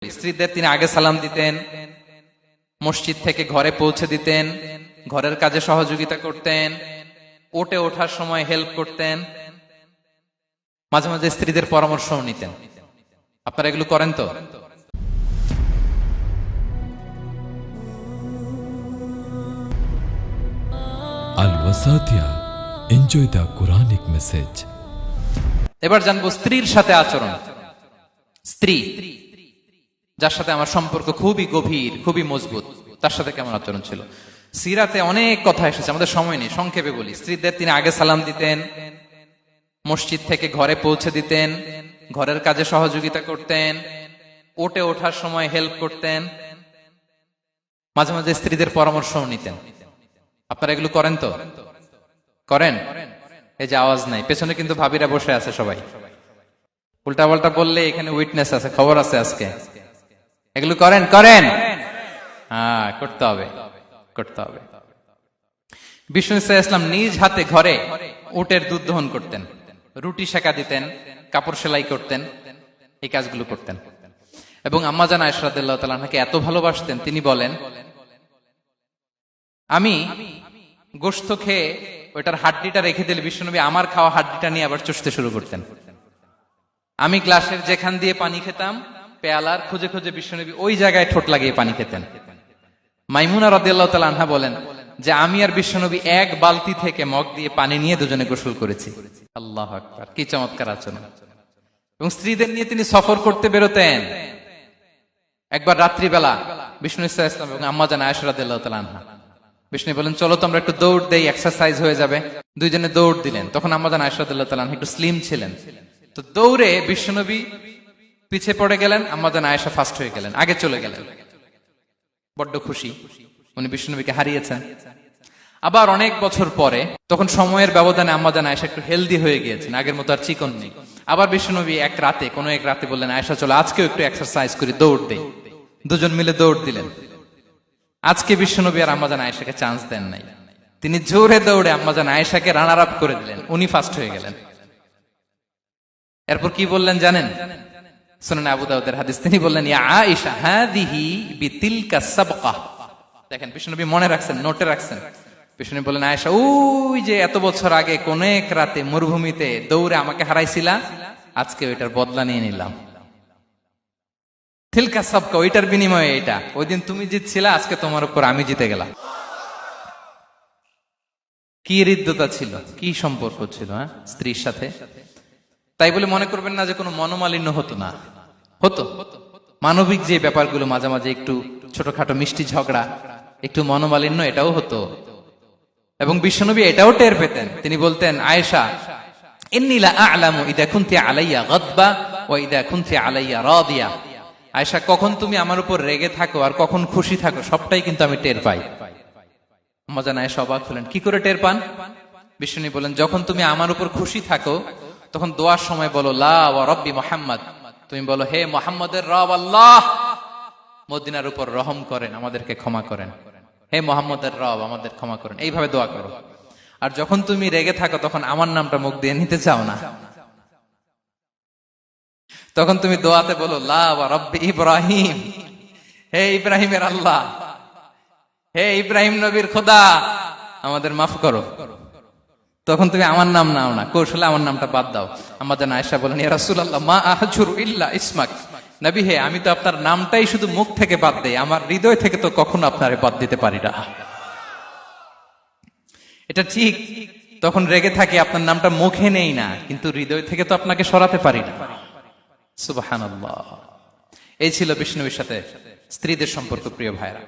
স্ত্রীদের তিনি আগে সালাম দিতেন, মসজিদ থেকে ঘরে পৌঁছে দিতেন, ঘরের কাজে সহযোগিতা করতেন, ওঠে ওঠার সময় হেল্প করতেন, মাঝে মাঝে স্ত্রীদের পরামর্শও নিতেন। আপনারা এগুলো করেন তো? আল ওয়াসাতিয়া, এনজয় দ্য কোরআনিক মেসেজ। এবার জানবো স্ত্রীর সাথে আচরণ। স্ত্রী যার সাথে আমার সম্পর্ক খুবই গভীর, খুবই মজবুত, তার সাথে কেমন আচরণ ছিল। সিরাতে অনেক কথা এসেছে, আমাদের সময় নেই, সংক্ষেপে বলি। স্ত্রীদের তিনি আগে সালাম দিতেন, মসজিদ থেকে ঘরে পৌঁছে দিতেন, ঘরের কাজে সহযোগিতা করতেন, ওঠে ওঠার সময় হেল্প করতেন, মাঝে মাঝে স্ত্রীদের পরামর্শও নিতেন। আপনারা এগুলো করেন তো? করেন? এই যে আওয়াজ নাই, পেছনে কিন্তু ভাবিরা বসে আছে সবাই। উল্টা পাল্টা বললে এখানে উইটনেস আছে, খবর আছে আজকে। এগুলো করেন? করেন? হ্যাঁ, করতে হবে, করতে হবে। বিষ্ণু ইসলাম নিজ হাতে ঘরে উটের দুধ দহন করতেন, রুটি সেকা দিতেন, কাপড় সেলাই করতেন, এই কাজগুলো করতেন। এবং আম্মা জান আয়েশা রাদিয়াল্লাহু তাআলা আনহাকে এত ভালোবাসতেন, তিনি বলেন, আমি গোশত খেয়ে ওইটার হাড্ডিটা রেখে দিলে বিশ্বনবী আমার খাওয়া হাড্ডিটা নিয়ে আবার চুষতে শুরু করতেন। আমি গ্লাসের যেখান দিয়ে পানি খেতাম, পেয়ালার খুঁজে খুঁজে বিশ্বনবী ওই জায়গায় ঠোঁট লাগিয়ে পানি খেতেন। মাইমুনা রাদিয়াল্লাহু তাআলা আনহা বলেন যে আমি আর বিশ্বনবী এক বালতি থেকে মগ দিয়ে পানি নিয়ে দুজনে গোসল করেছি। আল্লাহু আকবার, কি চমৎকার আচরণ। এবং স্ত্রীদের নিয়ে তিনি সফর করতে বেরোতেন। একবার রাত্রিবেলা বিষ্ণু ইসলাম এবং আম্মা জান আয়েশা রাদিয়াল্লাহু তাআলা আনহা, বিষ্ণু বলেন চলো তো আমরা একটু দৌড় দেই, এক্সারসাইজ হয়ে যাবে। দুইজনে দৌড় দিলেন। তখন আম্মা জান আয়েশা রাদিয়াল্লাহু তাআলা আনহা একটু স্লিম ছিলেন, তো দৌড়ে বিশ্বনবী পিছে পড়ে গেলেন, আম্মা জান আয়েশা ফার্স্ট হয়ে গেলেন, আগে চলে গেলেন। বড্ড খুশি, উনি বিশ্বনবীকে হারিয়েছেন। আবার অনেক বছর পরে, তখন সময়ের ব্যবধানে আম্মা জান আয়েশা একটু হেলদি হয়ে গিয়েছেন, আগের মতো আর চিকন নেই। আবার বিশ্বনবী এক রাতে বললেন, আয়েশা চলো আজকেও একটু এক্সারসাইজ করি, দৌড় দেই। দুজন মিলে দৌড় দিলেন। আজকে বিশ্বনবী আর আম্মা জান আয়েশাকে চান্স দেন নাই, তিনি জোরে দৌড়ে আম্মা জান আয়েশাকে রানার আপ করে দিলেন, উনি ফার্স্ট হয়ে গেলেন। এরপর কি বললেন জানেন? সুনান আবু দাউদের হাদিস, তিনি বললেন, ইয়া আয়েশা হাদিহি বিতিলকা সাবকা। দেখেন বিশ্বনবী মনে রাখছেন, নোটে রাখছেন। বিশ্বনবী বললেন, আয়েশা ওই যে এত বছর আগে কোন এক রাতে মরুভূমিতে দৌড়ে আমাকে হারাইছিলা, আজকে ওইটার বদলা নিয়ে নিলাম। তিলকা সাবকা, ওইটার বিনিময়ে এটা। ওই দিন তুমি জিতছিলা, আজকে তোমার উপর আমি জিতে গেলাম। কি হৃদ্যতা ছিল, কি সম্পর্ক ছিল স্ত্রীর সাথে। তাই বলে মনে করবেন না যে কোনো মনোমালিন্য হতো না, হতো। মানবিক যে ব্যাপারগুলো, মাঝে মাঝে একটু ছোটখাটো মিষ্টি ঝগড়া, একটু মনোমালিন্য, এটাও হতো। এবং বিশ্বনবী এটাও টের পেতেন। তিনি বলতেন, আয়েশা ইন্নী লা আ'লামু ইযা কুনতি আলাইয়া গাদবা ওয়া ইযা কুনতি আলাইয়া রাদিয়া। আয়েশা, কখন তুমি আমার উপর রেগে থাকো আর কখন খুশি থাকো, সবটাই কিন্তু আমি টের পাই। আম্মা জান আয়েশা অবাক হলেন, কি করে টের পান? বিশ্বনবী বলেন, যখন তুমি আমার উপর খুশি থাকো তখন দোয়ার সময় বলো লা ওয়া রাব্বি মুহাম্মদ, তুমি বলো হে মুহাম্মদের রব আল্লাহ, মদিনার উপর রহম করেন, আমাদেরকে ক্ষমা করেন। হে মুহাম্মদের রব, আমাদের ক্ষমা করেন, এইভাবে দোয়া করো। আর যখন তুমি রেগে থাকো তখন আমার নামটা মুখ দিয়ে নিতে চাও না, তখন তুমি দোয়াতে বলো লা ওয়া রাব্বি ইব্রাহিম, হে ইব্রাহিমের আল্লাহ, হে ইব্রাহিম নবীর খোদা, আমাদের মাফ করো। তখন তুমি আমার নাম নাও না, কৌশলে আমার নামটা বাদ দাও। আম্মা জান আয়েশা বলেন, ইয়া রাসূলুল্লাহ মা আহজুরু ইল্লা ইসমাক। নবী হে, আমি তো আপনার নামটাই শুধু মুখ থেকে বাদ দেই, আমার হৃদয় থেকে তো কখনো আপনারে বাদ দিতে পারি না। এটা ঠিক, তখন রেগে থাকি, আপনার নামটা মুখে নেই না, কিন্তু হৃদয় থেকে তো আপনাকে সরাতে পারি না। সুবহানাল্লাহ। এই ছিল বিষ্ণুর সাথে স্ত্রীদের সম্পর্ক, প্রিয় ভাইরা।